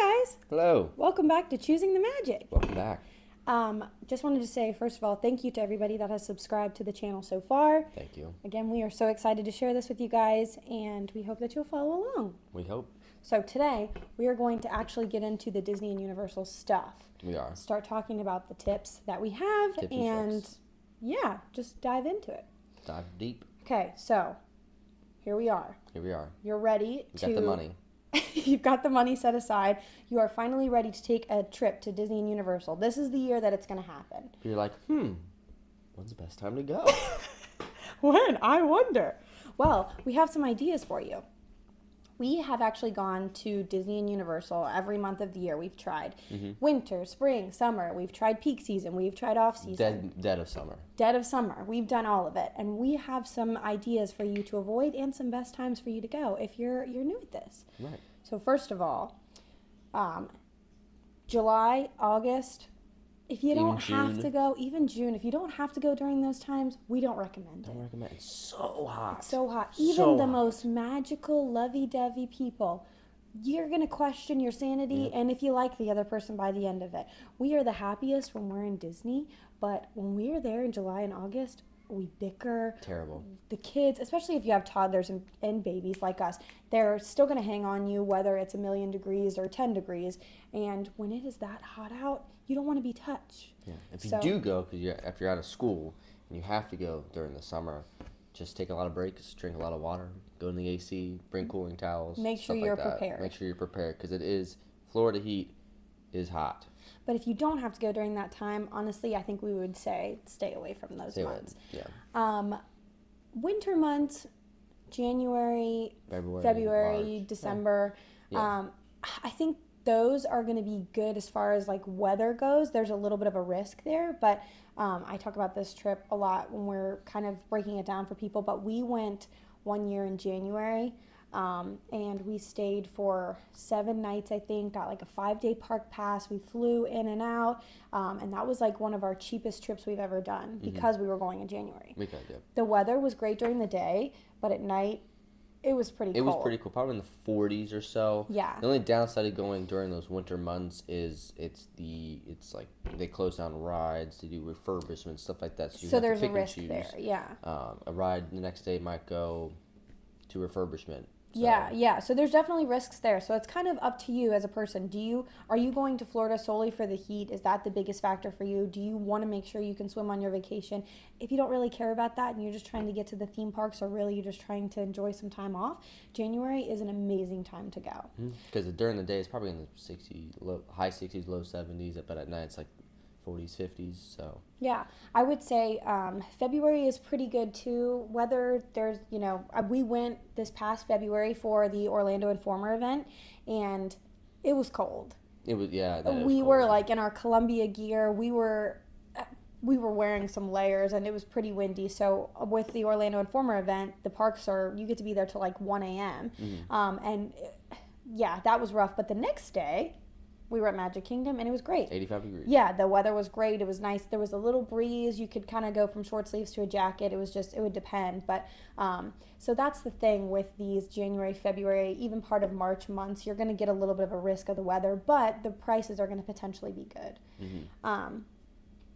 guys. Hello. Welcome back to Choosing the Magic. Welcome back. Just wanted to say, first of all, thank you to everybody that has subscribed to the channel so far. Thank you. Again, we are so excited to share this with you guys, and we hope that you'll follow along. We hope. So today, we are going to actually get into the Disney and Universal stuff. We are. Start talking about the tips that we have, Tips and tricks. yeah, just dive into it. Dive deep. Okay, so here we are. Here we are. You're ready We to... got the money. You've got the money set aside. You are finally ready to take a trip to Disney and Universal. This is the year that it's going to happen. You're like, when's the best time to go? When? I wonder. Well, we have some ideas for you. We have actually gone to Disney and Universal every month of the year. We've tried winter, spring, summer. We've tried peak season. We've tried off season. Dead of summer. Dead of summer. We've done all of it. And we have some ideas for you to avoid and some best times for you to go if you're new at this. Right. So first of all, July, August, if you don't have to go, even June, if you don't have to go during those times, we don't recommend it. Don't recommend. It's so hot. It's so hot. Even the most magical, lovey-dovey people, you're going to question your sanity and if you like the other person by the end of it. We are the happiest when we're in Disney, but when we are there in July and August, we bicker. Terrible. The kids, especially if you have toddlers and babies like us, they're still going to hang on you whether it's 1,000,000 degrees or 10 degrees. And when it is that hot out, you don't want to be touched. Yeah. If you do go, because if you're out of school and you have to go during the summer, just take a lot of breaks, drink a lot of water, go in the AC, bring cooling towels. Make sure stuff you're like that. prepared. Make sure you're prepared because it is, Florida heat is hot. But if you don't have to go during that time, honestly, I think we would say stay away from those months. Yeah. Winter months, January, February, March, December. Yeah. I think those are going to be good as far as like weather goes. There's a little bit of a risk there, but I talk about this trip a lot when we're kind of breaking it down for people. But we went one year in January. And we stayed for 7 nights, I think, got like a 5-day park pass. We flew in and out, and that was like one of our cheapest trips we've ever done because we were going in January. We could, yeah. The weather was great during the day, but at night, it was pretty cold. It was pretty cool, probably in the 40s or so. Yeah. The only downside of going during those winter months is it's like they close down rides, they do refurbishment, stuff like that. So there's a risk there, yeah. A ride the next day might go to refurbishment. So. Yeah. So there's definitely risks there. So it's kind of up to you as a person. Are you going to Florida solely for the heat? Is that the biggest factor for you? Do you want to make sure you can swim on your vacation? If you don't really care about that and you're just trying to get to the theme parks or really you're just trying to enjoy some time off, January is an amazing time to go. Because during the day it's probably in the high 60s, low 70s, but at night it's like 40s, 50s, so. Yeah, I would say February is pretty good too. Whether there's, we went this past February for the Orlando Informer event, and it was cold. It was, yeah. We were like in our Columbia gear. We were wearing some layers, and it was pretty windy. So with the Orlando Informer event, the parks you get to be there till like 1 a.m. And yeah, that was rough. But the next day, we were at Magic Kingdom, and it was great. 85 degrees. Yeah, the weather was great. It was nice. There was a little breeze. You could kind of go from short sleeves to a jacket. It would depend. But so that's the thing with these January, February, even part of March months. You're going to get a little bit of a risk of the weather, but the prices are going to potentially be good.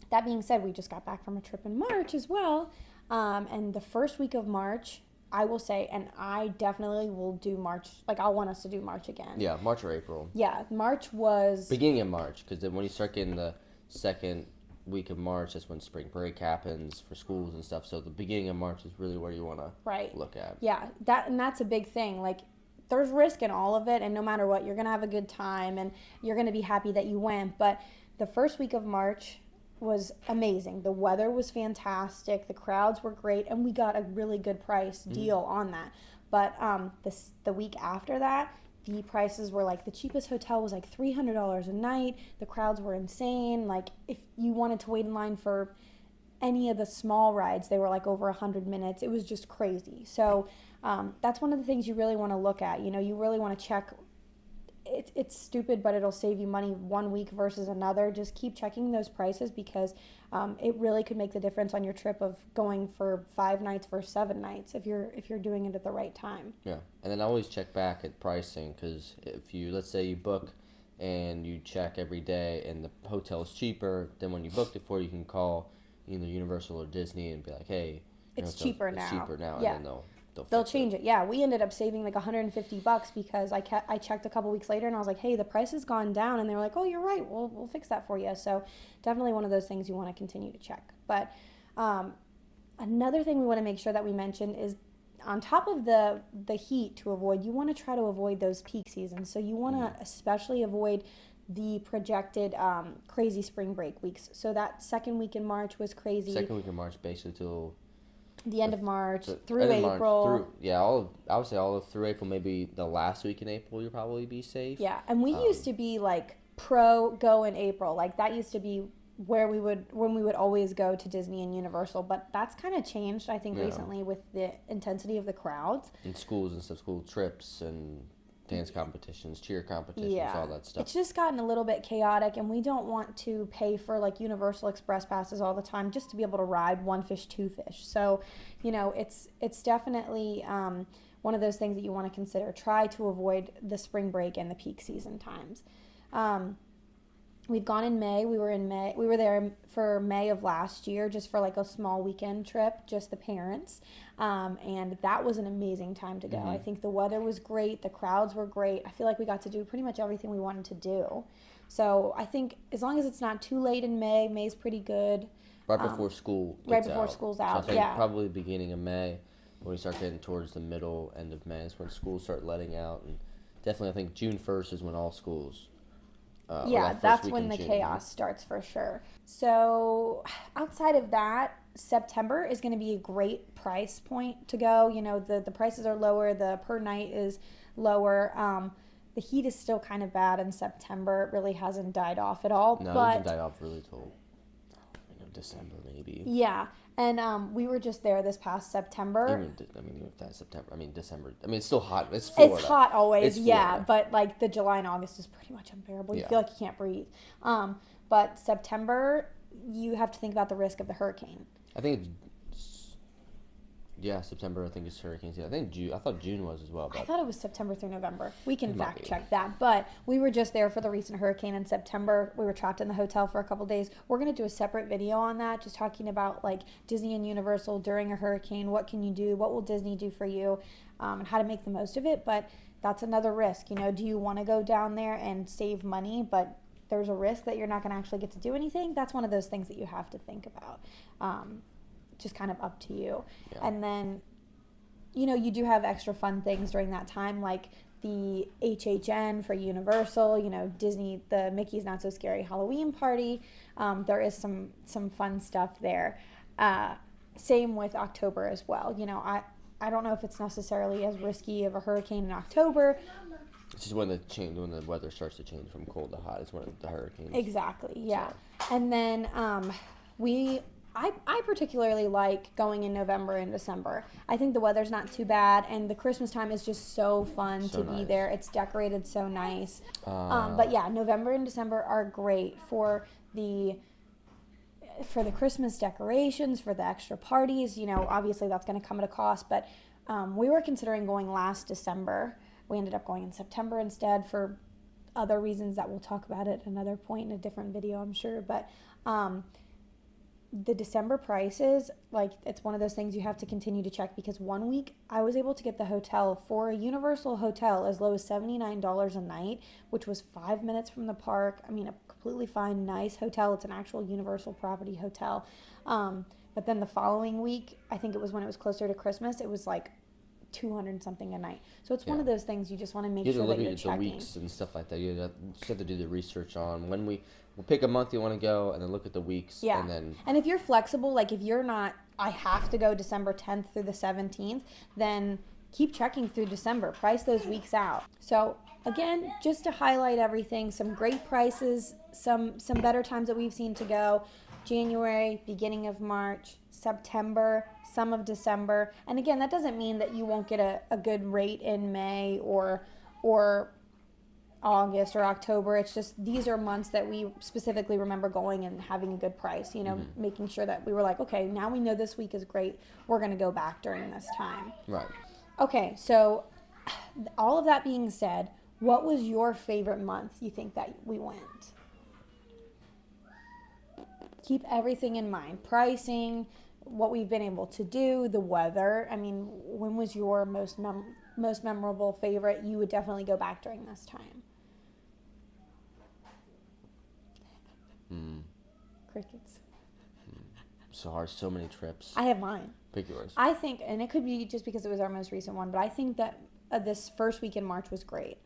That being said, we just got back from a trip in March as well. And the first week of March, I will say, and I definitely will do March. Like, I'll want us to do March again. Yeah, March or April. Yeah, March was... Beginning of March, because then when you start getting the second week of March, that's when spring break happens for schools and stuff. So the beginning of March is really where you want to look at. Yeah, that's a big thing. Like, there's risk in all of it, and no matter what, you're going to have a good time, and you're going to be happy that you went. But the first week of March was amazing. The weather was fantastic. The crowds were great, and we got a really good price deal on that. But the week after that, the prices were like the cheapest hotel was like $300 a night. The crowds were insane. Like if you wanted to wait in line for any of the small rides, they were like over 100 minutes. It was just crazy. So that's one of the things you really want to look at. You really want to check. It's stupid, but it'll save you money one week versus another. Just keep checking those prices because it really could make the difference on your trip of going for 5 nights versus 7 nights if you're doing it at the right time. Yeah, and then always check back at pricing because if let's say you book and you check every day, and the hotel's cheaper, then when you booked it for, you can call either Universal or Disney and be like, hey, It's hotel's- cheaper it's now. cheaper now, Yeah. and then They'll fix change it. Yeah, we ended up saving like $150 because I checked a couple weeks later and I was like, hey, the price has gone down, and they were like, oh, you're right, we'll fix that for you. So definitely one of those things you want to continue to check. But another thing we want to make sure that we mention is, on top of the heat to avoid, you want to try to avoid those peak seasons. So you want to especially avoid the projected crazy spring break weeks. So that second week in March was crazy. Second week in March, basically till the end of March through end of March, April. I would say all of through April. Maybe the last week in April, you'll probably be safe. Yeah, and we used to be like pro go in April. Like that used to be where we would always go to Disney and Universal, but that's kind of changed, I think, recently with the intensity of the crowds. And schools and stuff, school trips and dance competitions, cheer competitions, all that stuff. It's just gotten a little bit chaotic, and we don't want to pay for like Universal Express passes all the time just to be able to ride One Fish, Two Fish. So, it's definitely one of those things that you want to consider. Try to avoid the spring break and the peak season times. We've gone in May. We were there for May of last year, just for like a small weekend trip, just the parents. And that was an amazing time to go. I think the weather was great. The crowds were great. I feel like we got to do pretty much everything we wanted to do. So I think as long as it's not too late in May, May's pretty good. Right before school gets right before out. school's So I out, think yeah. probably beginning of May, when we start getting towards the end of May, is when schools start letting out. And definitely I think June 1st is when all schools yeah, first that's week when in the June. chaos starts for sure. So outside of that, September is going to be a great price point to go. The prices are lower. The per night is lower. The heat is still kind of bad in September. It really hasn't died off at all. No, it but doesn't die off really till December maybe. yeah, and we were just there this past September. Even if that's September. December. It's still hot. It's Florida. It's hot always, It's yeah. Florida. But like the July and August is pretty much unbearable. You Yeah. feel like you can't breathe. But September, you have to think about the risk of the hurricane. I think September. I think it's hurricane season. I think June. I thought June was as well. I But thought it was September through November. We can It might fact be. check that. But we were just there for the recent hurricane in September. We were trapped in the hotel for a couple days. We're going to do a separate video on that, just talking about like Disney and Universal during a hurricane. What can you do? What will Disney do for you? And how to make the most of it. But that's another risk. Do you want to go down there and save money, but there's a risk that you're not going to actually get to do anything? That's one of those things that you have to think about. Just kind of up to you. Yeah. And then you do have extra fun things during that time, like the HHN for Universal, Disney, the Mickey's Not So Scary Halloween party. There is some fun stuff there. Same with October as well. I don't know if it's necessarily as risky of a hurricane in October. it's just when the weather starts to change from cold to hot. It's when the hurricanes. Exactly, yeah. And then I particularly like going in November and December. I think the weather's not too bad, and the Christmas time is just so fun So to be nice. there. It's decorated so nice. But yeah, November and December are great for the Christmas decorations, for the extra parties. Obviously that's going to come at a cost, but we were considering going last December. We ended up going in September instead for other reasons that we'll talk about at another point in a different video, I'm sure. But the December prices, like, it's one of those things you have to continue to check, because one week I was able to get the hotel for a Universal hotel as low as $79 a night, which was 5 minutes from the park. A completely fine, nice hotel. It's an actual Universal property hotel. But then the following week, I think it was when it was closer to Christmas, it was like 200 something a night. So it's one of those things you just want to make You have sure to that look you're at the checking. weeks and stuff like that. You just have to do the research on when we'll pick a month you want to go, and then look at the weeks. Yeah. And then And if you're flexible, like if you're not, I have to go December 10th through the 17th, then keep checking through December. Price those weeks out. So again, just to highlight everything, some great prices, some better times that we've seen to go. January, beginning of March, September, some of December. And again, that doesn't mean that you won't get a good rate in May or August or October. It's just these are months that we specifically remember going and having a good price, making sure that we were like, okay, now we know this week is great. We're going to go back during this time. right. Okay, so all of that being said, What was your favorite month you think that we went? Keep everything in mind. Pricing, what we've been able to do, the weather. I mean, when was your most memorable favorite? You would definitely go back during this time. Crickets. So hard. So many trips. I have mine. Pick yours. I think, and it could be just because it was our most recent one, but I think that this first week in March was great.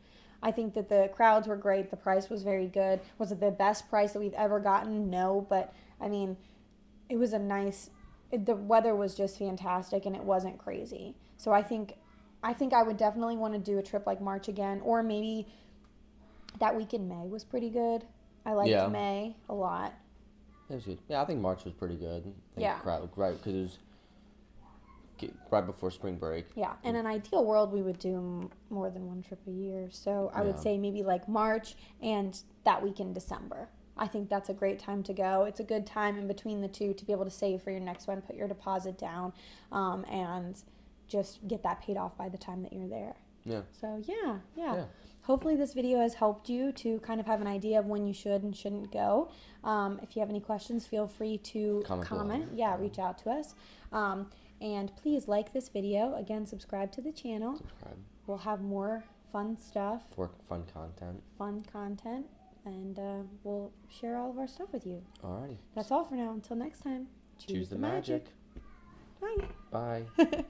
I think that the crowds were great. The price was very good. Was it the best price that we've ever gotten? No, but I mean, it was a nice. The weather was just fantastic, and it wasn't crazy. So I think I would definitely want to do a trip like March again, or maybe that week in May was pretty good. I liked May a lot. It was good. Yeah, I think March was pretty good. Yeah. Crowd, right, because it was right before spring break. Yeah, in an ideal world, we would do more than one trip a year. So I would say maybe like March and that week in December. I think that's a great time to go. It's a good time in between the two to be able to save for your next one, put your deposit down, and just get that paid off by the time that you're there. Yeah. So yeah. Hopefully this video has helped you to kind of have an idea of when you should and shouldn't go. If you have any questions, feel free to comment. Yeah, reach out to us. And please like this video. Again, subscribe to the channel. Subscribe. We'll have more fun stuff. For fun content. And we'll share all of our stuff with you. Alrighty. That's all for now. Until next time. Choose the magic. Bye. Bye.